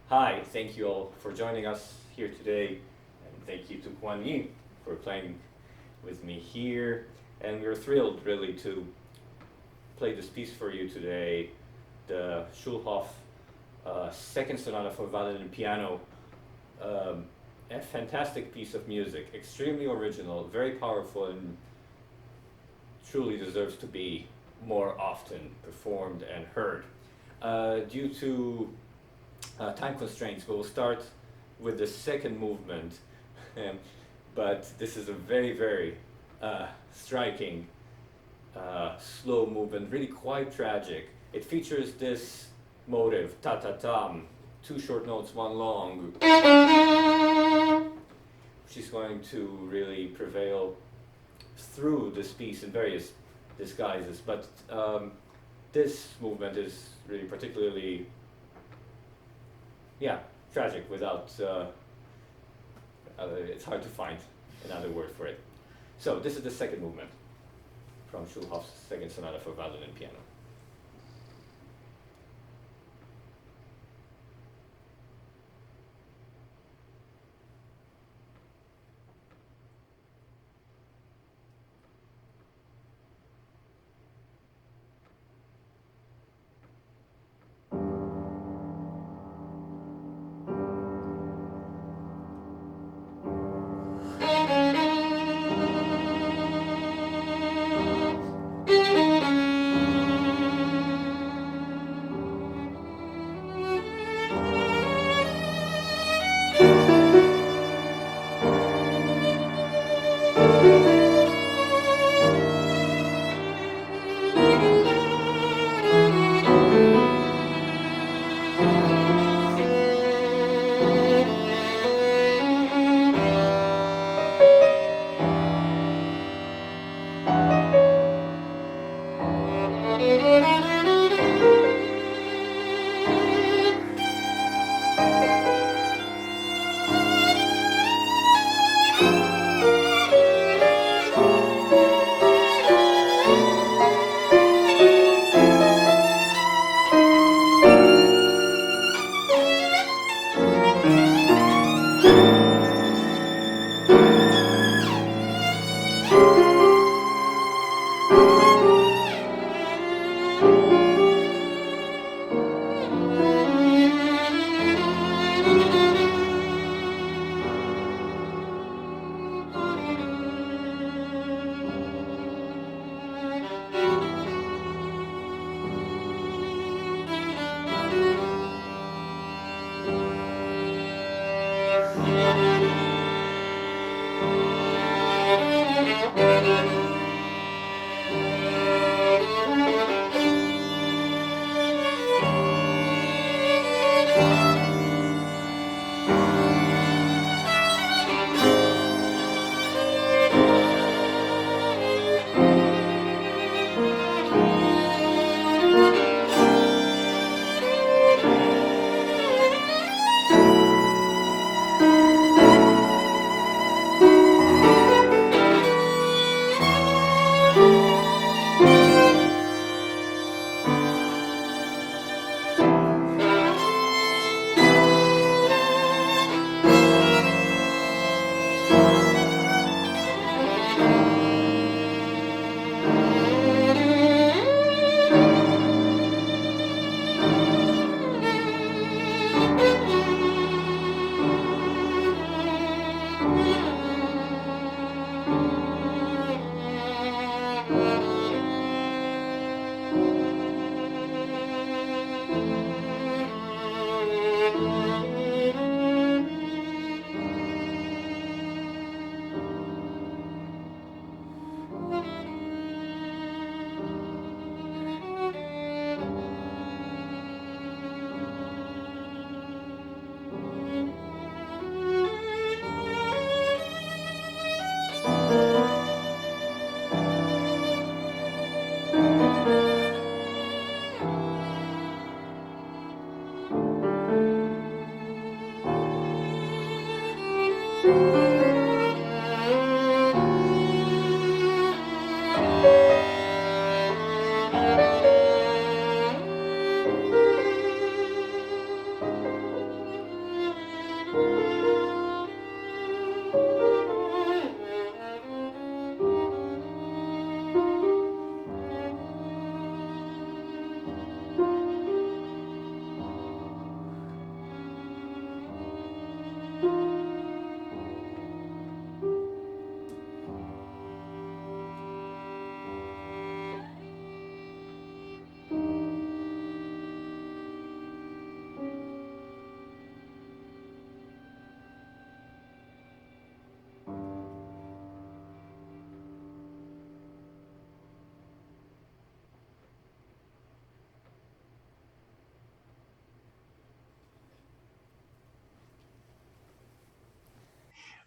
Hi, thank you all for joining us here today, and thank you to Kwan Yi for playing with me here. And we're thrilled, really, to play this piece for you today, the Schulhoff second sonata for violin and piano. A fantastic piece of music, extremely original, very powerful, and truly deserves to be more often performed and heard. Due to time constraints, we'll start with the second movement, but this is a very, very striking, slow movement, really quite tragic. It features this motive, ta-ta-tam, two short notes, one long, which is going to really prevail through this piece in various disguises, but this movement is really particularly tragic without, it's hard to find another word for it. So this is the second movement from Schulhoff's second sonata for violin and piano.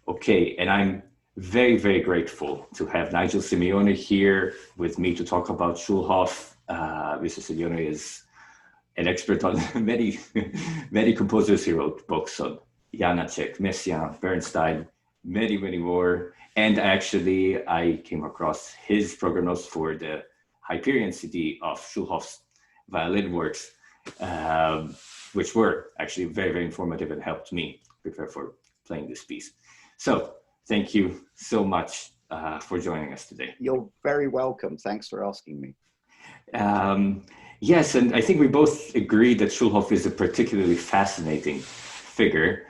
Okay, and I'm very, very grateful to have Nigel Simeone here with me to talk about Schulhoff. Mr. Simeone is an expert on many, many composers. He wrote books on Janacek, Messiaen, Bernstein, many, many more. And actually, I came across his program notes for the Hyperion CD of Schulhoff's violin works, which were actually very, very informative and helped me prepare for playing this piece. So thank you so much for joining us today. You're very welcome. Thanks for asking me. Yes, and I think we both agree that Schulhoff is a particularly fascinating figure.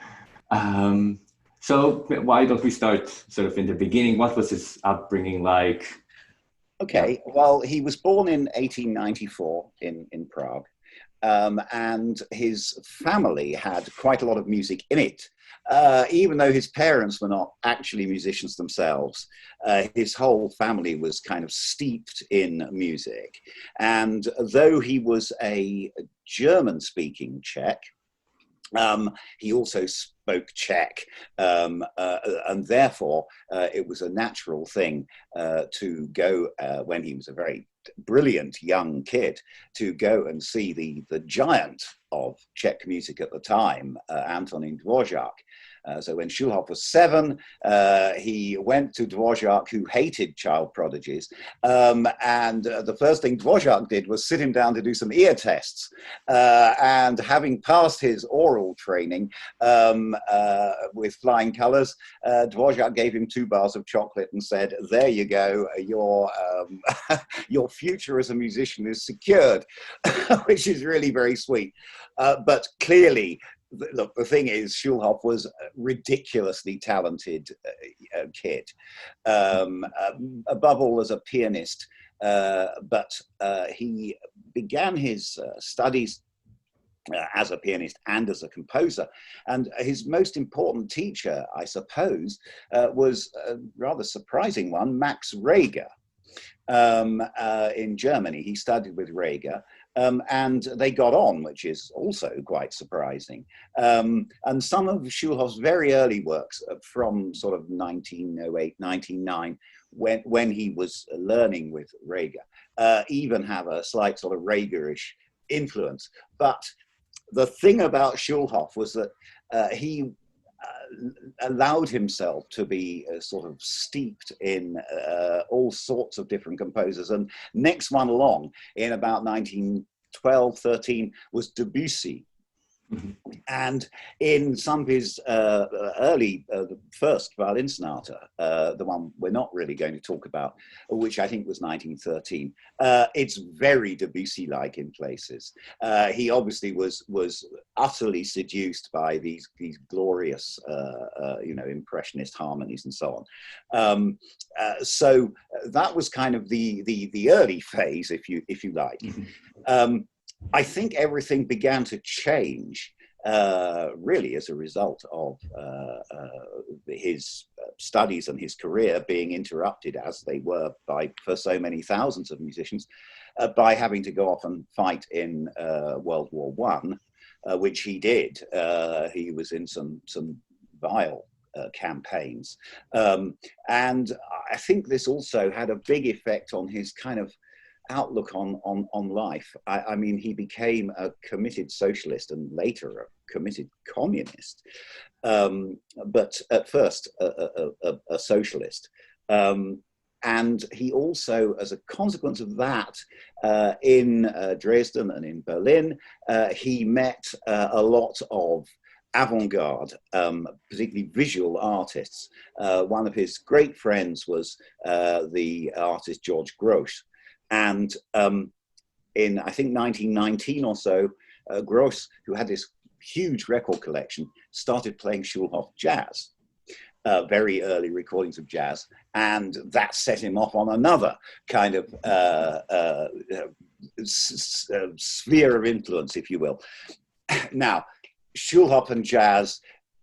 So why don't we start sort of in the beginning? What was his upbringing like? Okay, well, he was born in 1894 in Prague, and his family had quite a lot of music in it. Even though his parents were not actually musicians themselves, his whole family was kind of steeped in music. And though he was a German-speaking Czech, he also spoke Czech, and therefore it was a natural thing to go, when he was a very brilliant young kid, to go and see the giant of Czech music at the time, Antonín Dvořák. So when Schulhoff was 7, he went to Dvořák, who hated child prodigies. And the first thing Dvořák did was sit him down to do some ear tests. And having passed his oral training with flying colors, Dvořák gave him 2 bars of chocolate and said, "There you go, your future as a musician is secured," which is really very sweet. But clearly, look, the thing is, Schulhoff was a ridiculously talented kid, above all as a pianist, but he began his studies as a pianist and as a composer. And his most important teacher, I suppose, was a rather surprising one, Max Reger. In Germany. He studied with Reger, and they got on, which is also quite surprising. And some of Schulhoff's very early works from sort of 1908, 1909, when he was learning with Reger, even have a slight sort of Regerish influence. But the thing about Schulhoff was that he allowed himself to be sort of steeped in all sorts of different composers. And next one along in about 1912, 13 was Debussy. Mm-hmm. And in some of his early, the first Violin Sonata, the one we're not really going to talk about, which I think was 1913, it's very Debussy-like in places. He obviously was utterly seduced by these glorious, impressionist harmonies and so on. So that was kind of the early phase, if you like. Mm-hmm. I think everything began to change really as a result of his studies and his career being interrupted, as they were for so many thousands of musicians, by having to go off and fight in World War I, which he did. He was in some vile campaigns. And I think this also had a big effect on his kind of outlook on life. I mean, he became a committed socialist and later a committed communist, but at first a socialist. And he also, as a consequence of that, in Dresden and in Berlin, he met a lot of avant-garde, particularly visual artists. One of his great friends was the artist George Grosz. And in, I think, 1919 or so, Grosz, who had this huge record collection, started playing Schulhoff jazz, very early recordings of jazz, and that set him off on another kind of sphere of influence, if you will. Now, Schulhoff and jazz,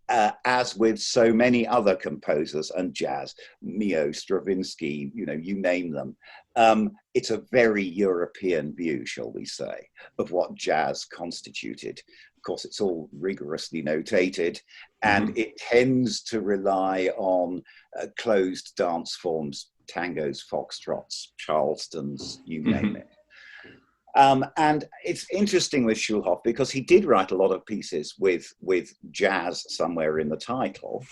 as with so many other composers and jazz, Mio, Stravinsky, you name them, it's a very European view, shall we say, of what jazz constituted. Of course, it's all rigorously notated, and it tends to rely on closed dance forms, tangos, foxtrots, charlestons, you name it. And it's interesting with Schulhoff because he did write a lot of pieces with jazz somewhere in the title.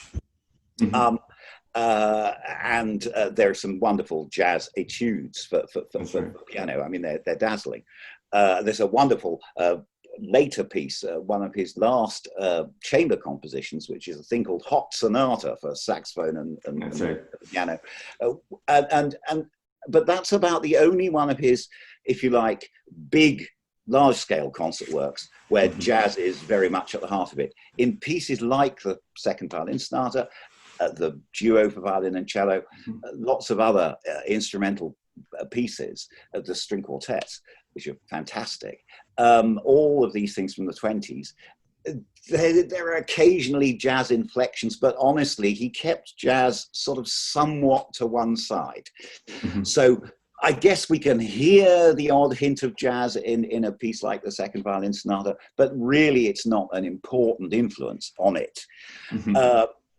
And there are some wonderful jazz etudes for piano. I mean, they're dazzling. There's a wonderful later piece, one of his last chamber compositions, which is a thing called Hot Sonata for saxophone and piano. But that's about the only one of his, if you like, big, large-scale concert works where jazz is very much at the heart of it. In pieces like the Second Violin Sonata, the duo for violin and cello, lots of other instrumental pieces, the string quartets, which are fantastic. All of these things from the 20s. There are occasionally jazz inflections, but honestly, he kept jazz sort of somewhat to one side. So I guess we can hear the odd hint of jazz in a piece like the Second Violin Sonata, but really it's not an important influence on it.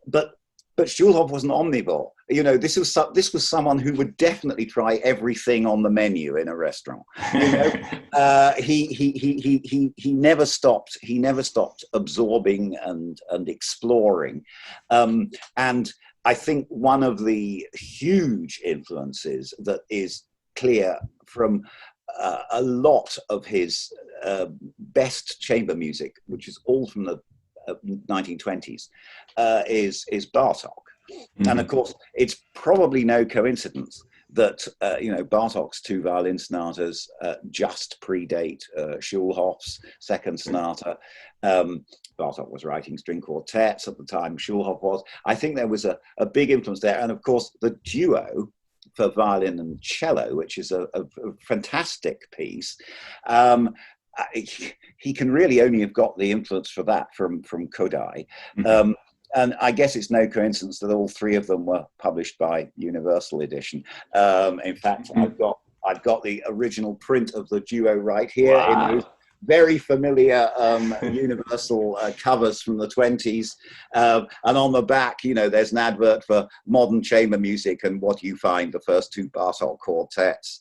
But Schulhoff was an omnivore. You know, this was someone who would definitely try everything on the menu in a restaurant. You know, he never stopped. He never stopped absorbing and exploring. And I think one of the huge influences that is clear from a lot of his best chamber music, which is all from the 1920s, is Bartók. And of course, it's probably no coincidence that you know, Bartók's two violin sonatas just predate Schulhoff's second sonata. Bartók was writing string quartets at the time Schulhoff was. I think there was a big influence there. And of course, the duo for violin and cello, which is a fantastic piece. He can really only have got the influence for that from Kodai. And I guess it's no coincidence that all three of them were published by Universal Edition. In fact, I've got the original print of the duo right here in those very familiar Universal covers from the 20s. And on the back, you know, there's an advert for modern chamber music, and what you find, the first two Bartók quartets,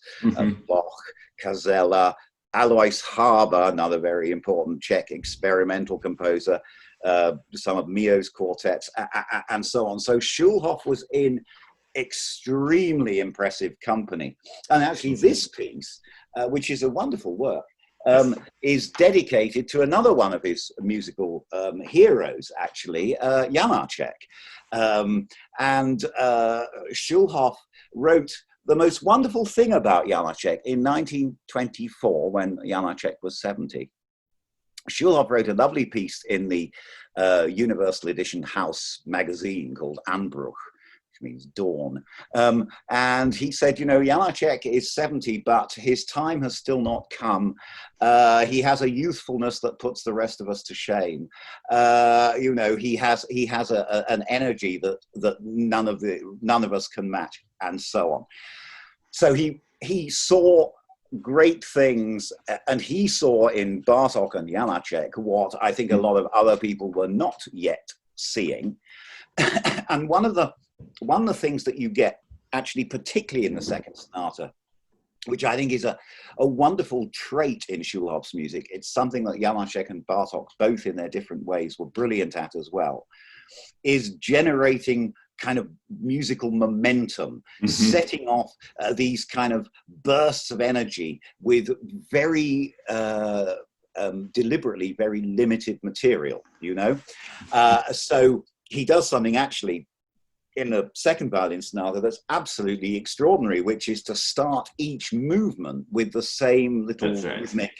Bach, Kazella, Alois Haber, another very important Czech experimental composer, some of Mio's quartets, and so on. So Schulhoff was in extremely impressive company. And actually this piece, which is a wonderful work, is dedicated to another one of his musical heroes, actually, Janacek. And Schulhoff wrote the most wonderful thing about Janacek in 1924, when Janacek was 70. Schulhoff wrote a lovely piece in the Universal Edition House magazine called Anbruch, which means dawn. And he said, you know, Janacek is 70, but his time has still not come. He has a youthfulness that puts the rest of us to shame. You know, he has an energy that none of us can match, and so on. So he saw great things, and he saw in Bartók and Janacek what I think a lot of other people were not yet seeing. And one of the things that you get, actually, particularly in the second sonata, which I think is a wonderful trait in Schulhoff's music, it's something that Janacek and Bartók, both in their different ways, were brilliant at as well, is generating kind of musical momentum, setting off these kind of bursts of energy with very deliberately very limited material, you know. So he does something actually in the second violin sonata that's absolutely extraordinary, which is to start each movement with the same little rhythmic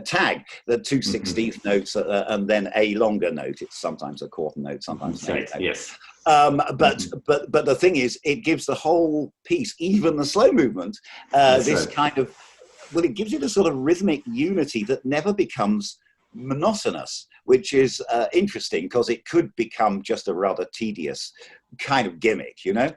tag, the 2/16 notes, and then a longer note. It's sometimes a quarter note, sometimes an eighth note. Yes. But the thing is, it gives the whole piece, even the slow movement, this kind of, well, it gives you the sort of rhythmic unity that never becomes monotonous, which is interesting, because it could become just a rather tedious kind of gimmick, you know.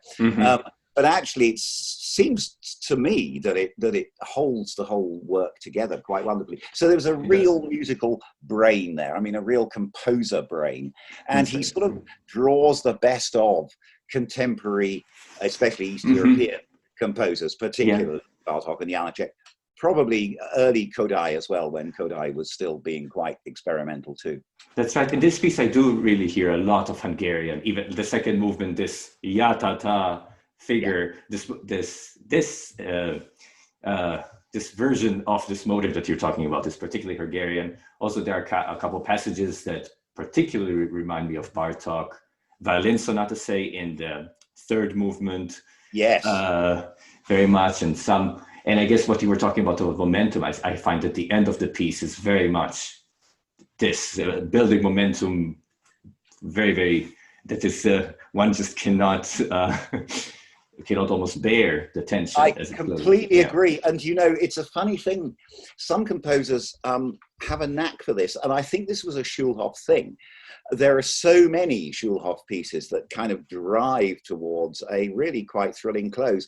but actually it seems to me that it holds the whole work together quite wonderfully. So there was a real musical brain there. I mean, a real composer brain, and he sort of draws the best of contemporary, especially East European composers, particularly Bartók and Janacek. Probably early Kodai as well, when Kodai was still being quite experimental too. That's right. In this piece, I do really hear a lot of Hungarian. Even the second movement, this yatata figure, this version of this motive that you're talking about is particularly Hungarian. Also, there are a couple passages that particularly remind me of Bartók. Violin Sonata, say, in the third movement. Yes. Very much, and I guess what you were talking about, the momentum, I find that the end of the piece is very much this building momentum, very, very, that is, one just cannot almost bear the tension. I completely agree. And, you know, it's a funny thing. Some composers have a knack for this. And I think this was a Schulhoff thing. There are so many Schulhoff pieces that kind of drive towards a really quite thrilling close.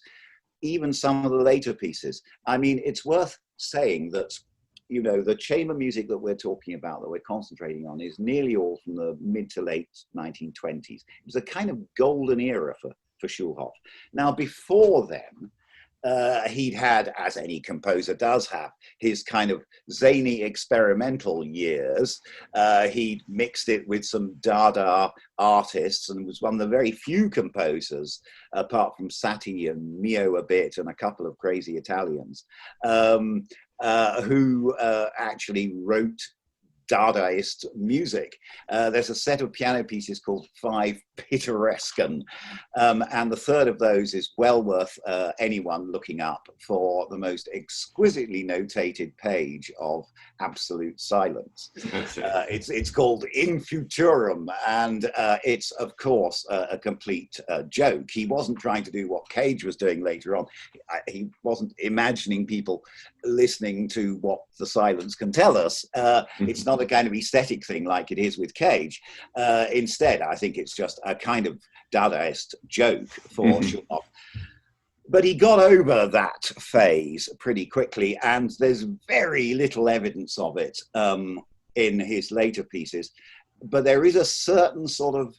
Even some of the later pieces. I mean, it's worth saying that, you know, the chamber music that we're talking about, that we're concentrating on, is nearly all from the mid to late 1920s. It was a kind of golden era for Schulhoff. Now, before then, he'd had, as any composer does have, his kind of zany experimental years. He'd mixed it with some Dada artists and was one of the very few composers, apart from Satie and Mio a bit and a couple of crazy Italians, who actually wrote Dadaist music. There's a set of piano pieces called Five Pittorescan, and the third of those is well worth anyone looking up for the most exquisitely notated page of absolute silence. It's called In Futurum, and it's of course a complete joke. He wasn't trying to do what Cage was doing later on. He wasn't imagining people listening to what the silence can tell us. It's not a kind of aesthetic thing like it is with Cage. Instead, I think it's just a kind of Dadaist joke for Schulhoff. But he got over that phase pretty quickly, and there's very little evidence of it in his later pieces. But there is a certain sort of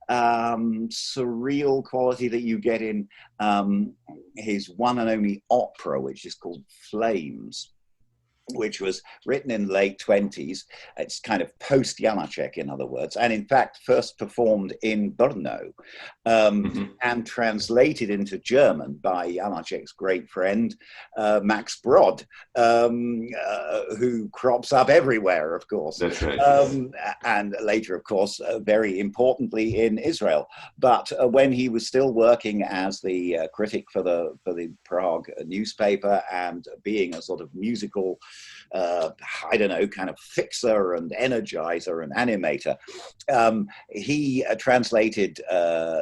surreal quality that you get in his one and only opera, which is called Flames, which was written in the late 20s. It's kind of post-Janacek, in other words, and in fact first performed in Brno and translated into German by Janacek's great friend, Max Brod, who crops up everywhere, of course. That's right. And later, of course, very importantly in Israel. But when he was still working as the critic for the Prague newspaper and being a sort of musical I don't know, kind of fixer and energizer and animator. He translated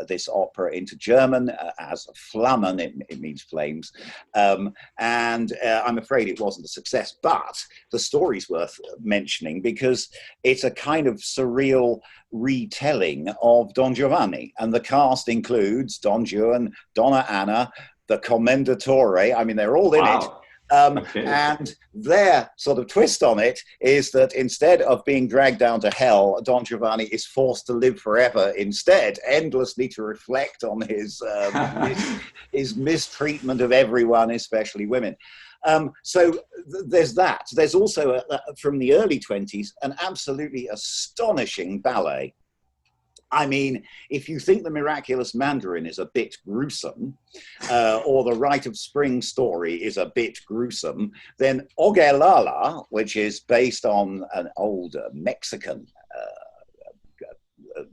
this opera into German as Flammen, it means flames, and I'm afraid it wasn't a success, but the story's worth mentioning because it's a kind of surreal retelling of Don Giovanni, and the cast includes Don Juan, Donna Anna, the Commendatore. I mean, they're all in it. And their sort of twist on it is that instead of being dragged down to hell, Don Giovanni is forced to live forever instead, endlessly to reflect on his mistreatment of everyone, especially women. So there's that. There's also, from the early 20s, an absolutely astonishing ballet. I mean, if you think The Miraculous Mandarin is a bit gruesome, or The Rite of Spring story is a bit gruesome, then Ogelala, which is based on an old Mexican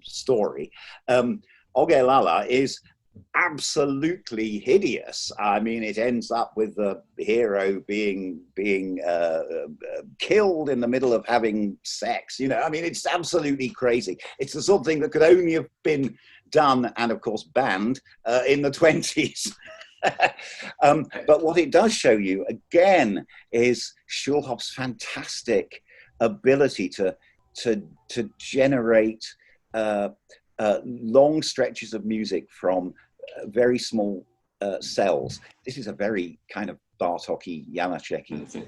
story, Ogelala is absolutely hideous. I mean, it ends up with the hero being killed in the middle of having sex. You know, I mean, it's absolutely crazy. It's the sort of thing that could only have been done and, of course, banned in the 20s. But what it does show you, again, is Schulhoff's fantastic ability to generate long stretches of music from very small cells. This is a very kind of Bartóky, Janacek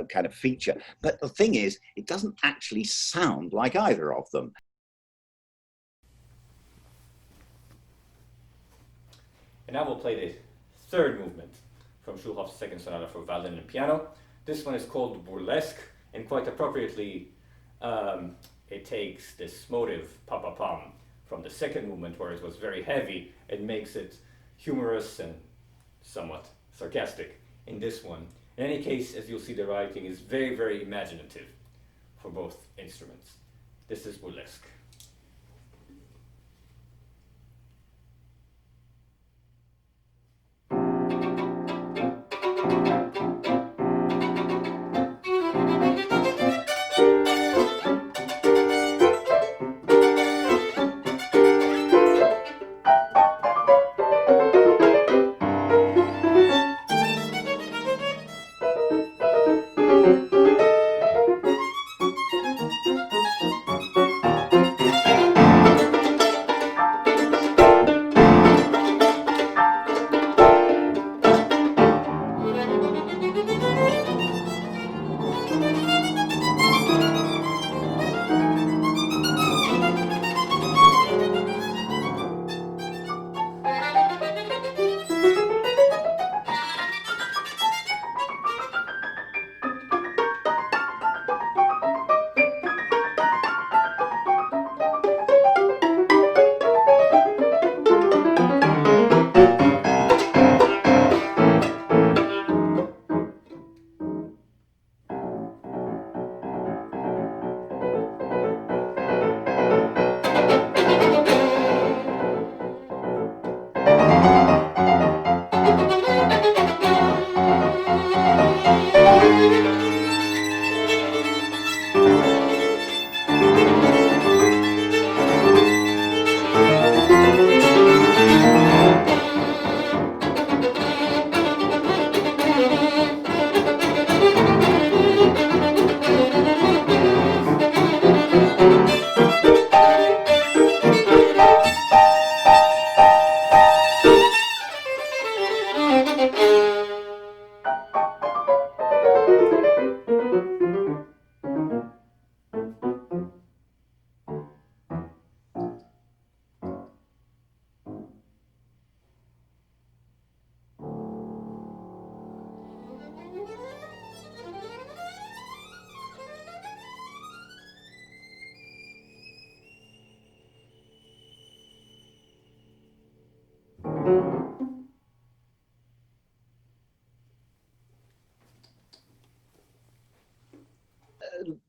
kind of feature. But the thing is, it doesn't actually sound like either of them. And now we'll play the third movement from Schulhoff's second sonata for violin and piano. This one is called Burlesque, and quite appropriately, it takes this motive, pa-pa-pam, from the second movement where it was very heavy, and makes it humorous and somewhat sarcastic in this one. In any case, as you'll see, the writing is very, very imaginative for both instruments. This is Burlesque.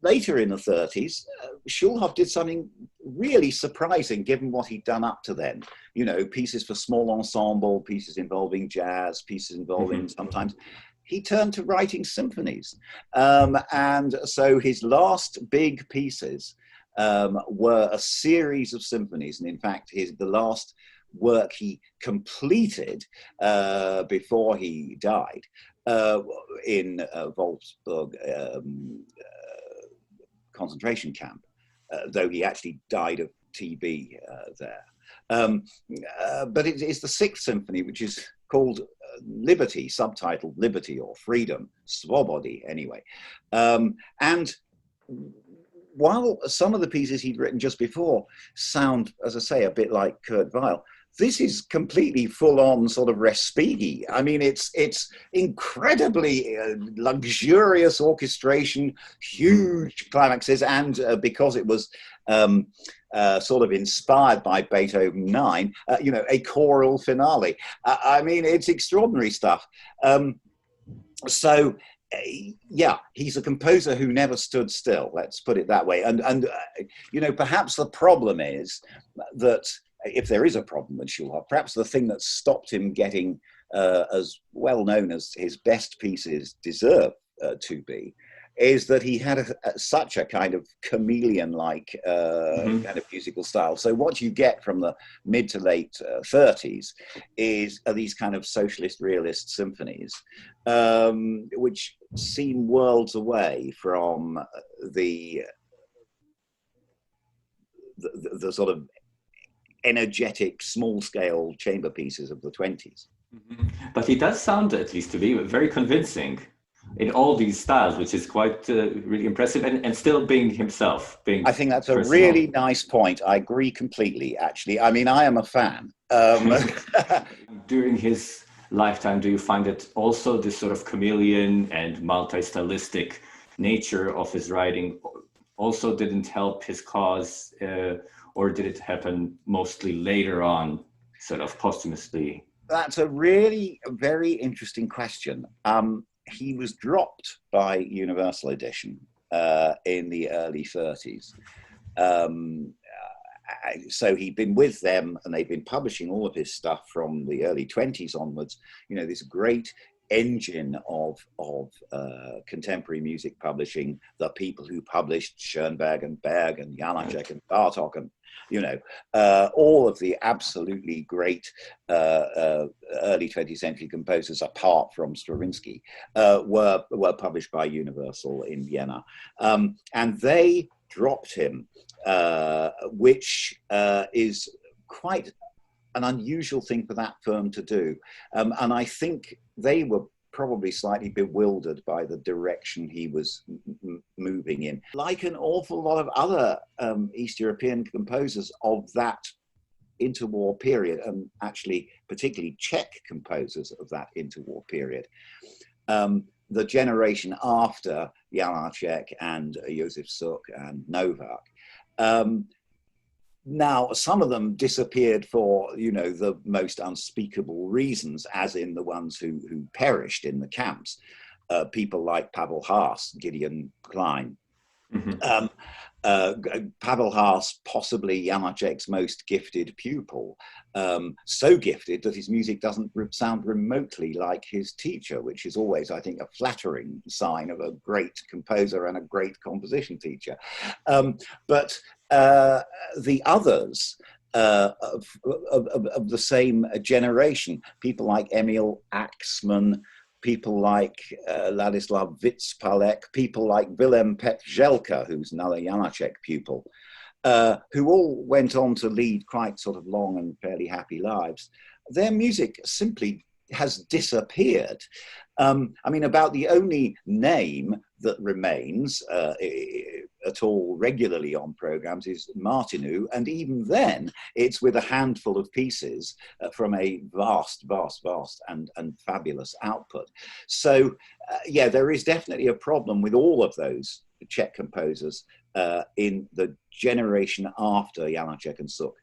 Later in the 30s, Schulhoff did something really surprising given what he'd done up to then. You know, pieces for small ensemble, pieces involving jazz, pieces involving sometimes. He turned to writing symphonies. And so his last big pieces were a series of symphonies. And in fact, the last work he completed before he died in Wolfsburg concentration camp, though he actually died of TB there. But it's the Sixth Symphony, which is called Liberty, subtitled Liberty or Freedom, Svobody anyway. And while some of the pieces he'd written just before sound, as I say, a bit like Kurt Weill, this is completely full-on sort of Respighi. I mean, it's incredibly luxurious orchestration, huge climaxes, and because it was sort of inspired by Beethoven 9, you know, a choral finale. I mean, it's extraordinary stuff. Yeah, he's a composer who never stood still, let's put it that way. And you know, perhaps the problem is that, if there is a problem with Schulhoff, perhaps the thing that stopped him getting as well known as his best pieces deserve to be, is that he had such a kind of chameleon-like kind of musical style. So what you get from the mid to late 30s are these kind of socialist realist symphonies, which seem worlds away from the sort of energetic, small-scale chamber pieces of the 20s. But he does sound, at least to me, very convincing in all these styles, which is quite really impressive, and still being himself, I being think that's a really personal. nice point. I agree completely, actually. I mean, I am a fan. During his lifetime, do you find that also this sort of chameleon and multi-stylistic nature of his writing also didn't help his cause, or did it happen mostly later on, sort of posthumously? That's a really very interesting question. He was dropped by Universal Edition in the early 30s. Um, so he'd been with them and they'd been publishing all of his stuff from the early 20s onwards. You know, this great engine of contemporary music publishing, the people who published Schoenberg and Berg and Janacek and Bartók and, you know, all of the absolutely great early 20th century composers, apart from Stravinsky, were published by Universal in Vienna. And they dropped him, which is quite an unusual thing for that firm to do. And I think they were probably slightly bewildered by the direction he was moving in. Like an awful lot of other East European composers of that interwar period, and actually particularly Czech composers of that interwar period, the generation after Janacek and Josef Suk and Novak, now, some of them disappeared for, you know, the most unspeakable reasons, as in the ones who perished in the camps. People like Pavel Haas, Gideon Klein. Mm-hmm. Pavel Haas, possibly Janacek's most gifted pupil, so gifted that his music doesn't sound remotely like his teacher, which is always, I think, a flattering sign of a great composer and a great composition teacher. But the others of the same generation, people like Emil Axman, people like Ladislav Witzpalek, people like Willem Petjelka, who's another Janacek pupil, who all went on to lead quite sort of long and fairly happy lives. Their music simply has disappeared. I mean, about the only name that remains at all regularly on programs is Martinu, and even then it's with a handful of pieces from a vast and fabulous output. So yeah, there is definitely a problem with all of those Czech composers in the generation after Janacek and Suk.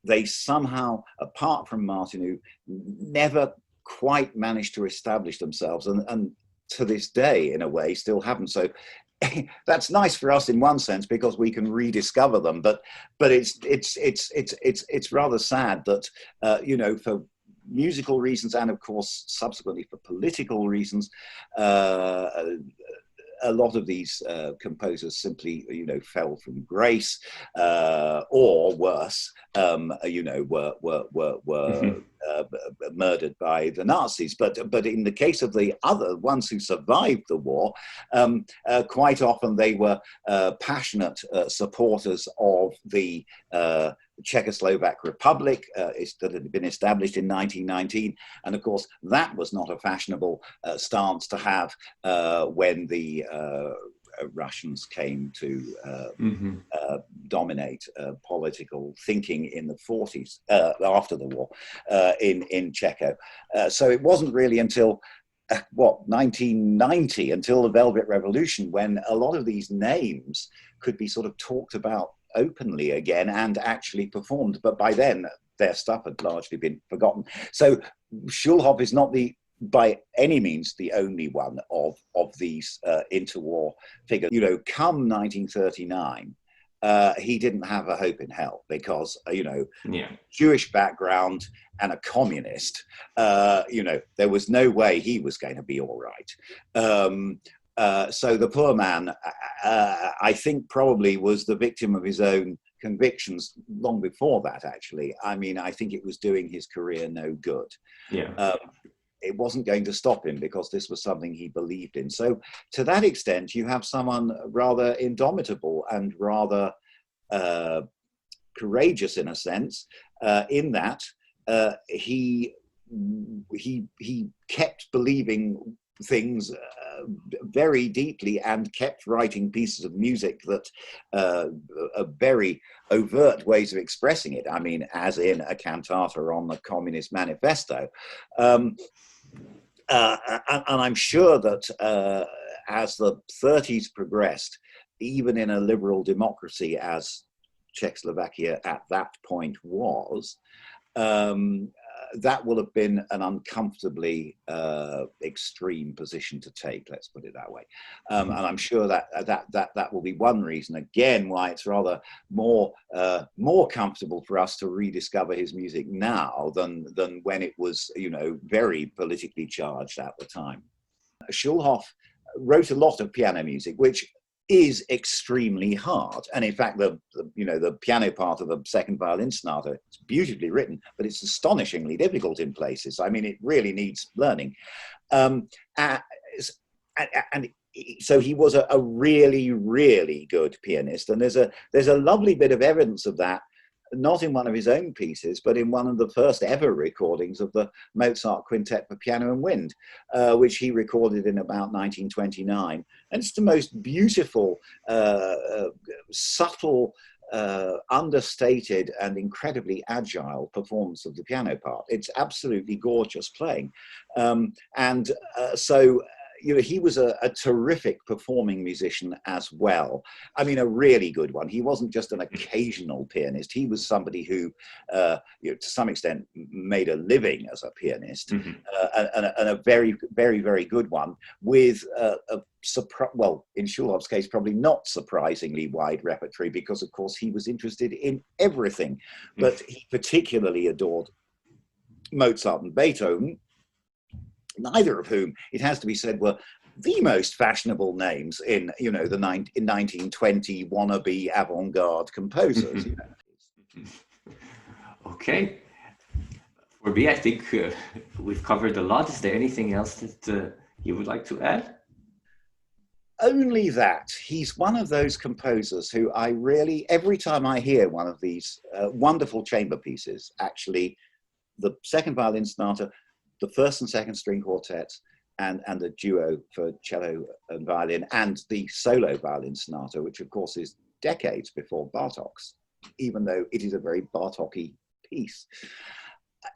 They somehow, apart from Martinu, never quite managed to establish themselves, and to this day, in a way, still haven't. So that's nice for us in one sense because we can rediscover them. But it's rather sad that you know, for musical reasons and of course subsequently for political reasons, a lot of these composers simply, you know, fell from grace, or worse, you know, were murdered by the Nazis. But in the case of the other ones who survived the war, quite often they were passionate supporters of the Czechoslovak Republic that had been established in 1919. And of course, that was not a fashionable stance to have when the Russians came to dominate political thinking in the 40s, after the war, in Czechia. So it wasn't really until 1990, until the Velvet Revolution, when a lot of these names could be sort of talked about openly again and actually performed. But by then, their stuff had largely been forgotten. So Schulhoff is not by any means the only one of these interwar figures. You know, come 1939, he didn't have a hope in hell because, you know, Jewish background and a communist, you know, there was no way he was going to be all right. So the poor man, I think, probably was the victim of his own convictions long before that, actually. I mean, I think it was doing his career no good. Yeah. It wasn't going to stop him because this was something he believed in. So to that extent, you have someone rather indomitable and rather courageous in a sense, in that he he kept believing things very deeply and kept writing pieces of music that are very overt ways of expressing it. I mean, as in a cantata on the Communist Manifesto. And I'm sure that as the 30s progressed, even in a liberal democracy as Czechoslovakia at that point was, that will have been an uncomfortably extreme position to take, let's put it that way. And I'm sure that will be one reason, again, why it's rather more comfortable for us to rediscover his music now than when it was, very politically charged at the time. Schulhoff wrote a lot of piano music, which is extremely hard. And in fact, the piano part of the second violin sonata is beautifully written, but it's astonishingly difficult in places. I mean, it really needs learning. And so he was a really, really good pianist. And there's a lovely bit of evidence of that, not in one of his own pieces, but in one of the first ever recordings of the Mozart Quintet for Piano and Wind, which he recorded in about 1929. And it's the most beautiful, subtle, understated and incredibly agile performance of the piano part. It's absolutely gorgeous playing. So he was a terrific performing musician as well. I mean, a really good one. He wasn't just an occasional pianist. He was somebody who, to some extent, made a living as a pianist, and a very, very, very good one with in Schulhoff's case, probably not surprisingly wide repertory, because, of course, he was interested in everything. But he particularly adored Mozart and Beethoven, neither of whom, it has to be said, were the most fashionable names in, in 1920 wannabe avant-garde composers. Okay. For me, I think we've covered a lot. Is there anything else that you would like to add? Only that he's one of those composers who I really, every time I hear one of these wonderful chamber pieces, actually, the second violin sonata, the first and second string quartets, and the duo for cello and violin, and the solo violin sonata, which of course is decades before Bartók's, even though it is a very Bartók-y piece.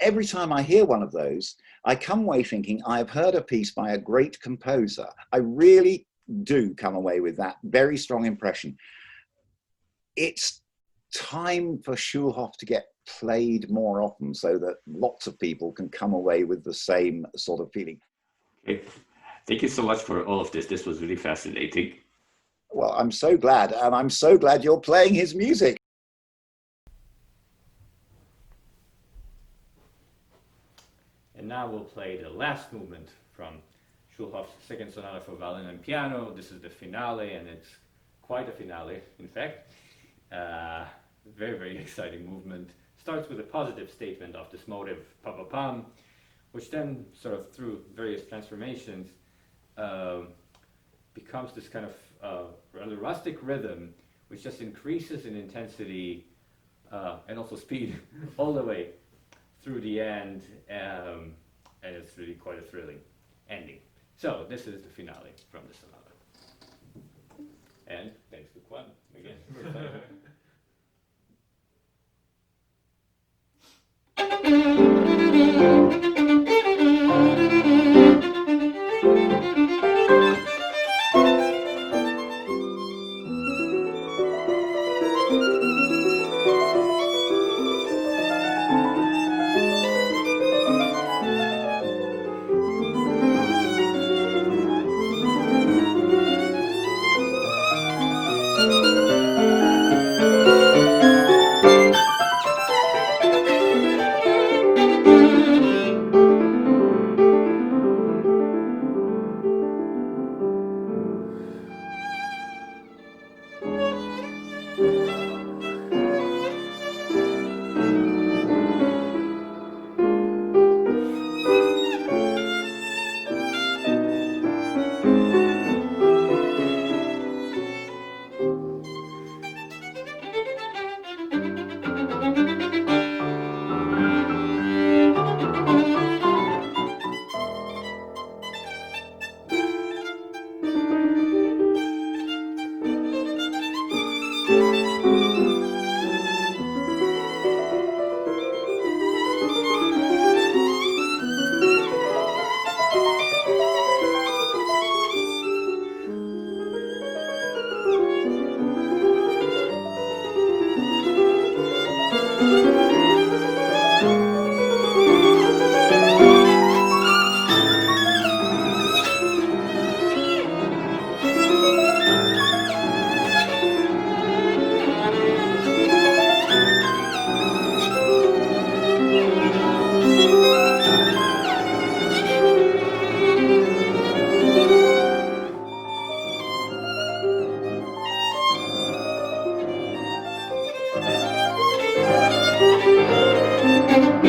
Every time I hear one of those, I come away thinking, I've heard a piece by a great composer. I really do come away with that very strong impression. It's time for Schulhoff to get played more often so that lots of people can come away with the same sort of feeling. Okay. Thank you so much for all of this. This was really fascinating. Well, I'm so glad, and I'm so glad you're playing his music. And now we'll play the last movement from Schulhoff's second sonata for violin and piano. This is the finale, and it's quite a finale, in fact. Very, very exciting movement. Starts with a positive statement of this motive, pa-pa-pam, which then sort of through various transformations becomes this kind of rather rustic rhythm, which just increases in intensity and also speed all the way through the end, and it's really quite a thrilling ending. So this is the finale from the sonata. And thanks to Kwan again. Thank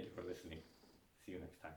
you for listening. See you next time.